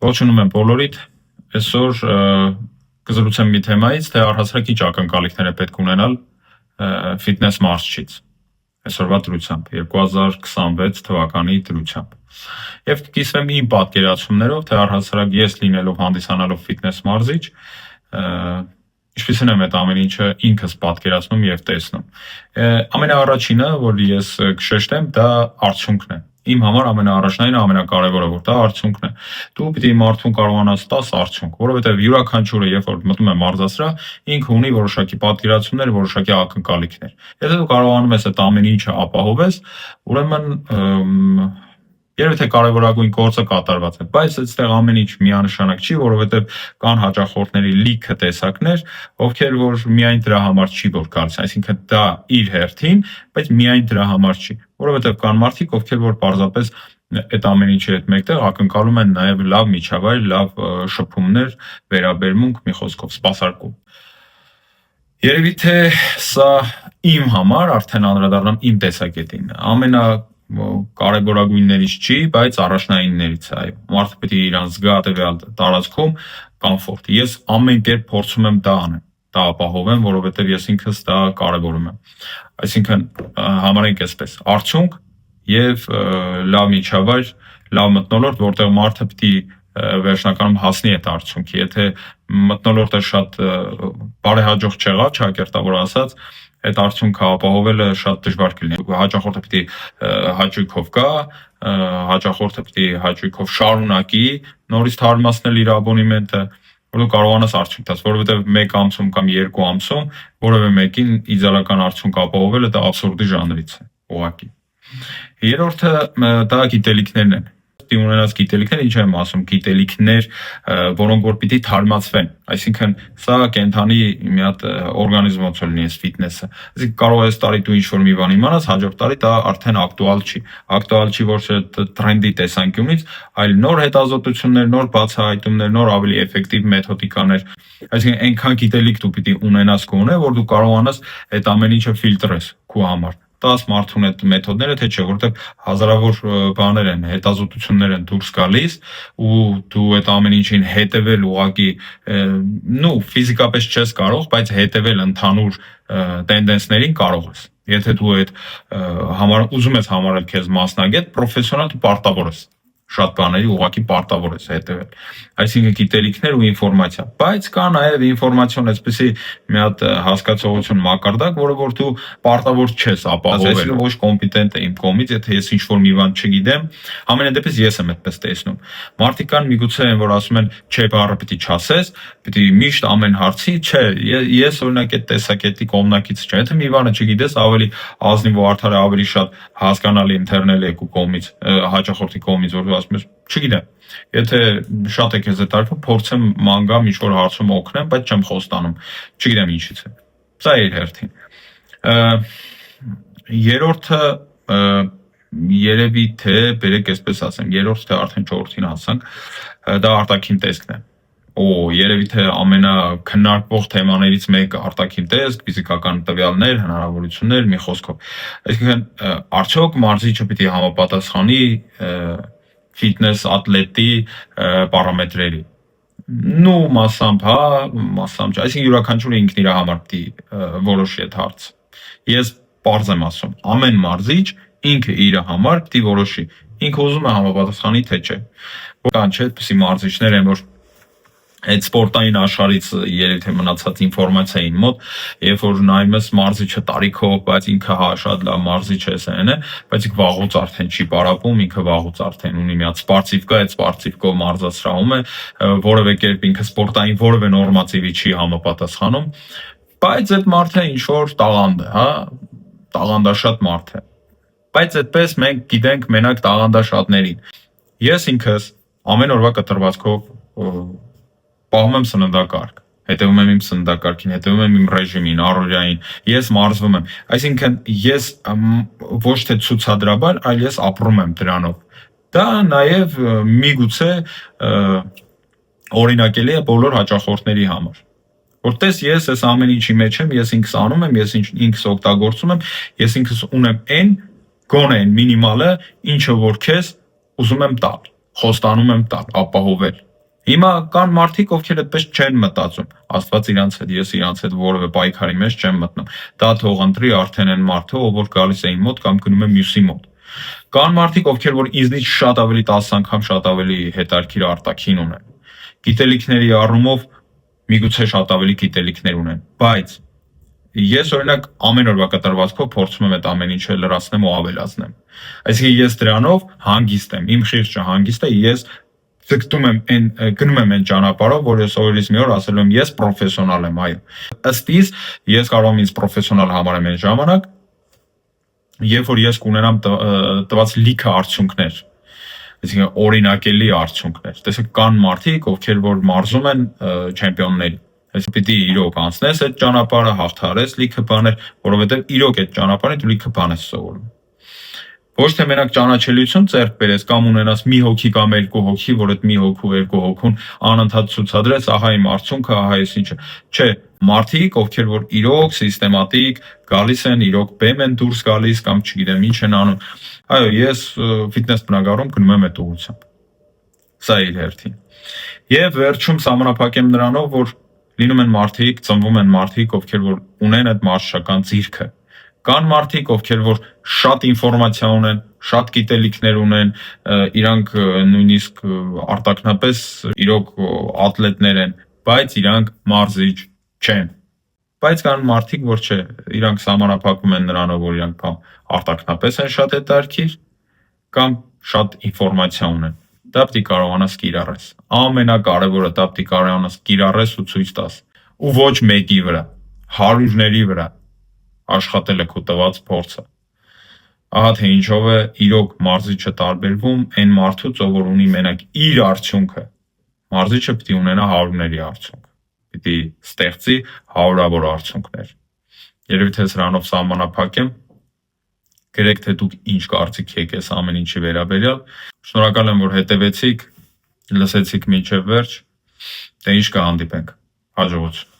Ողջունում եմ բոլորիդ, այսօր կզրուցեմ մի թեմայից, թե առհասարակ ինչ ակնկալիքներ է պետք ունենալ ֆիթնես մարզչից, այսօրվա դրությամբ, 2026 թվականի դրությամբ։ Եվ կիսվեմ իմ պատկերացումներով, թե առհասարակ ես լինելով հանդիսանալով ֆիթնես մարզիչ, ինչպիսին եմ այդ ամեն ինչը ինքս պատկերացնում եւ տեսնում։ Ամենաառաջինը, որ ես կշեշտեմ, դա արդյունքն է։ Իմ համար ամենաառաջնային ամենակարևորը որ դա արդյունքն է։ Դու պիտի մարդուն կարողանաս տաս արդյունք, որովհետև յուրաքանչյուրը երբ որ մտնում է մարզասրահ, ինքը ունի որոշակի պատկերացումներ, որոշակի ակնկալիքներ։ Եթե դու կարողանում ես այդ ամեն ինչը ապահովես, ուրեմն երբ թե կարևորագույն գործը կատարված է, բայց այստեղ ամեն ինչ միանշանակ չի, որովհետև կան հաճախորդների լիքը տեսակներ, ովքեր որ միայն դրա համար չի որ գալիս, այսինքն դա իր հերթին, բայց միայն դրա համար չի, որովհետև կան մարդիկ, ովքեր որ պարզապես այդ ամեն ինչի հետ մեկտեղ ակնկալում են նաև լավ միջավայր, լավ շփումներ, վերաբերմունք, մի խոսքով սպասարկում։ Երևի թե սա իմ համար արդեն անդրադառնամ իմ տեսակետին, կարևորագույններից չի, բայց առաջնայիններից է, այո։ Մարդը պետք է իրան զգա տվյալ տարածքում կոմֆորտ։ Ես ամեն կերպ փորձում եմ դա անեմ, դա ապահովեմ, որովհետև ես ինքս դա կարևորում եմ։ Այսինքն համարենք այսպես, արդյունք եւ լավ միջավայր, լավ մթնոլորտ, որտեղ մարդը պետք է վերջնականում հասնի այդ արդյունքի։ Եթե մթնոլորտը շատ բարեհաջող չեղավ, ճակերտավոր ասած, այդ արդյունքը ապահովելը շատ դժվար կլինի։ Հաճախորդը պետք է հաճույքով գա, հաճախորդը պետք է հաճույքով շարունակի, նորից թարմացնել իր աբոնեմենտը, որ դու կարողանաս արդյունք տաս, որովհետև 1 ամսում կամ 2 ամսում որևէ մեկին իդեալական արդյունք ապահովելը դա абսուրդի ժանրից է, ուղղակի։ Երրորդը դա գիտելիքներն են։ Պիտի ունենաս գիտելիքներ, ինչ եմ ասում, գիտելիքներ, որոնք որ պիտի թարմացվեն, այսինքն սա կենթանի մի հատ օրգանիզմ ոնց որ լինի այս ֆիթնեսը։ Այսինքն կարող ես տարի դու ինչ-որ մի բան իմանաս, հաջորդ տարի դա արդեն ակտուալ չի։ Ակտուալ չի ոչ թե տրենդի տեսանկյունից, այլ նոր հետազոտություններ, նոր բացահայտումներ, նոր ավելի էֆեկտիվ մեթոդիկաներ։ Այսինքն այնքան գիտելիք դու պիտի ունենաս գոնե, որ դու կարողանաս այդ ամեն ինչը ֆիլտրես քո համար։ Տաս մարդուն այդ մեթոդները, թե չէ, որովհետև հազարավոր բաներ են, հետազոտություններ են դուրս գալիս ու դու այդ ամեն ինչին հետևել ուղղակի ֆիզիկապես չես կարող, բայց հետևել ընդհանուր տենդենսներին կարող ես։ Եթե դու այդ ուզում ես համարել քեզ մասնագետ, պրոֆեսիոնալ դու պարտավոր ես շատ բաների ուղղակի պարտավոր ես հետևել։ Այսինքն գիտելիքներ ու ինֆորմացիա, բայց կա նաև ինֆորմացիոն այսպեսի մի հատ հասկացողություն մակարդակ, որը որ դու պարտավոր չես ապահովել, ոչ կոմպետենտ է իմ կողմից, եթե ես ինչ-որ մի բան չգիտեմ, ամենայն դեպս ես եմ այդպես տեսնում։ Մարդիկ կան միգուցե են, որ ասում են, չէ, բառը պիտի չասես, պիտի միշտ ամեն հարցի, չէ, ես օրինակ այդ տեսակետի կողմնակից չեմ։ Եթե մի բանը չգիտես, ավելի ազնիվ ու արդար ավելի շատ հասկանալի ընթերնել է քո կողմից, հաճախորդի կողմից, որ ասում ես, չգիտեմ։ Եթե շատ է քեզ դարվում, փորձեմ մանգամ ինչ-որ հարցում օգնեմ, բայց չեմ խոստանում։ Չգիտեմ ինչից է։ Սա իր հերթին։ Երրորդը երևի թե բերեք այսպես ասեմ, երրորդ թե արդեն չորրորդին հասանք, դա արտաքին տեսքն է։ Երևի թե ամենաքննարկվող թեմաներից մեկը արտաքին տեսք, ֆիզիկական տվյալներ, հնարավորություններ, մի խոսքով։ Այսինքն արդյոք մարզիչը պիտի համապատասխանի ֆիթնես ատլետի պարամետրերի։ Մասամբ հա, մասամբ չէ, այսինքն յուրաքանչյուրը ինքն իր համար պիտի որոշի այդ հարցը։ Ես պարզ եմ ասում, ամեն մարզիչ ինքը իր համար պիտի որոշի, ինքը ուզում է համապատասխանի թե չէ։ Կան չէ, այդպիսի մարզիչներ են, որ այդ սպորտային աշխարհից երևի թե մնացած ինֆորմացիային մոտ, երբ որ նայում ես մարզիչը տարիքով, բայց ինքը հա շատ լավ մարզիչ է, բայց ինքը վաղուց արդեն չի պարապում, ինքը վաղուց արդեն ունի մի հատ սպարտիվ կա, այդ սպարտիվկով մարզասրահում է, որևէ կերպ ինքը սպորտային որևէ նորմատիվի չի համապատասխանում, բայց այդ մարդը ինչ որ տաղանդ է, հա, տաղանդաշատ մարդ է։ Բայց այդպես մենք գիտենք մենակ տաղանդաշատներին։ Ես ինքս ամեն օրվա կտրվածքով պահում եմ սննդակարգ, հետևում եմ իմ սննդակարգին, հետևում եմ իմ ռեժիմին, առօրյային, ես մարզվում եմ։ Այսինքն ես ոչ թե ցուցադրաբար, այլ ես ապրում եմ դրանով։ Դա նաև միգուցե օրինակելի է բոլոր հաճախորդների համար։ Որտես ես այս ամեն ինչի մեջ եմ, ես ինքս անում եմ, ես ինքս օգտագործում եմ, ես ինքս ունեմ այն գոնե այն մինիմալը, ինչը որ քեզ ուզում եմ տալ, խոստանում եմ տալ, ապահովել, Հիմա կան մարդիկ, ովքեր այդպես չեն մտածում, Աստված իրանց հետ, ես իրանց հետ որևէ պայքարի մեջ չեմ մտնում, դա թող ընտրի արդեն այն մարդը, ով որ գալիս է իմ մոտ կամ գնում է մյուսի մոտ։ Կան մարդիկ, ովքեր որ ինձնից շատ ավելի 10 անգամ շատ ավելի հետաքրքիր արտաքին ունեն, գիտելիքների առումով միգուցե շատ ավելի գիտելիքներ ունեն, բայց ես օրինակ ամեն օրվա կատարվածքով փորձում եմ այդ ամեն ինչը լրացնեմ ու ավելացնեմ։ Այսինքն ես դրանով հանգիստ եմ, իմ խիղճը հանգիստ է, ես ձգտում եմ գնում եմ այն ճանապարհով, որ ես օրից մի օր ասել եմ ես պրոֆեսիոնալ եմ, այո։ Ըստ իս ես կարող եմ ինձ պրոֆեսիոնալ համարեմ այն ժամանակ, երբ որ ես կունենամ տված լիքը արդյունքներ, այսինքն օրինակելի արդյունքներ։ Տեսեք, կան մարդիկ, ովքեր որ մարզում են չեմպիոնների։ Այս պիտի իրոք անցնես այդ ճանապարհը, հաղթարես լիքը բաներ, որովհետև իրոք այդ ճանապարհին դու լիքը բան ես սովորում։ Ոչ թե մենակ ճանաչելիություն ձեռք բերես կամ ունենաս մի հոգի կամ երկու հոգի, որ այդ մի հոգու երկու հոգուն անընդհատ ցուցադրես, ահա իմ արդյունքը, ահա այս ինչը։ Չէ, մարդիկ, ովքեր որ իրոք սիստեմատիկ գալիս են, իրոք բեմ են դուրս գալիս կամ չգիտեմ ինչ են անում։ Այո, ես ֆիթնես բնագավառում գնում եմ այդ ուղղությամբ։ Սա իր հերթին։ Եվ վերջում սահմանափակեմ նրանով, որ լինում են մարդիկ, ծնվում են մարդիկ, ովքեր որ ունեն այդ մարզչական ձիրքը։ Կան մարդիկ, ովքեր որ շատ ինֆորմացիա ունեն, շատ գիտելիքներ ունեն, իրանք նույնիսկ արտաքնապես իրոք ատլետներ են, բայց իրանք մարզիչ չեն։ Բայց կան մարդիկ, որ չէ, իրանք սահմանափակում են նրանով, որ իրանք կամ արտաքնապես են շատ հետաքրքիր, կամ շատ ինֆորմացիա ունեն։ Դա պիտի կարողանաս կիրառես։ Ամենակարևորը դա պիտի կարողանաս կիրառես ու ցույց տաս։ Ու ոչ մեկի վրա, հարյուրների վրա աշխատել է քո տված փորձը։ Ահա թե ինչով է իրոք մարզիչը տարբերվում այն մարդուց, ով որ ունի մենակ իր արդյունքը։ Մարզիչը պիտի ունենա հարյուրների արդյունք։ Պիտի ստեղծի հարյուրավոր արդյունքներ։ Երևի թե սրանով սահմանափակեմ։ Գրեք թե դուք ինչ կարծիք եք այս ամեն ինչի վերաբերյալ։ Շնորհակալ եմ, որ հետևեցիք, լսեցիք մինչև վերջ։ Դե ինչ կհանդիպենք։ Հաջողություն։